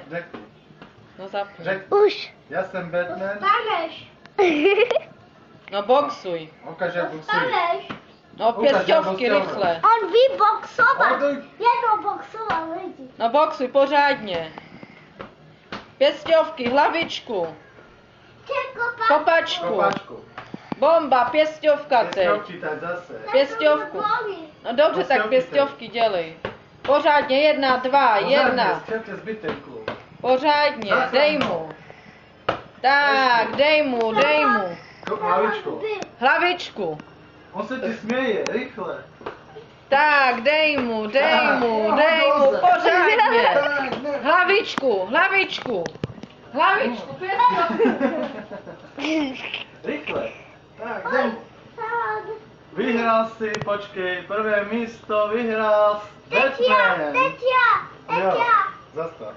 Řekni. No zapni. Už. Já jsem Batman. Staneš. No boxuj. Ukaž, jak boxuji. Staneš. No Ukaž, jak pěsťovky boxujeme. rychle. On ví boxovat. Oduj. Jednou boxoval lidi. No boxuj pořádně. Pěsťovky, hlavičku. Kopačku. Kopačku. Bomba, pěsťovka teď. Pěsťovky, tak zase. Pěsťovku. No dobře, tak pěsťovky dělej. Pořádně, 1, 2, 1. Střelte zbytek. Pořádně, dej mu. Tak, dej mu, dej mu. Hlavičku. Hlavičku. On se ti směje, rychle. Tak, dej mu, pořádně. Hlavičku, hlavičku. Hlavičku, pěsťovku. Rychle. Tak, jdem. Vyhrál si, počkej, prvé místo vyhrál Teď já, Batman. teď já, teď Jo, já. zastav.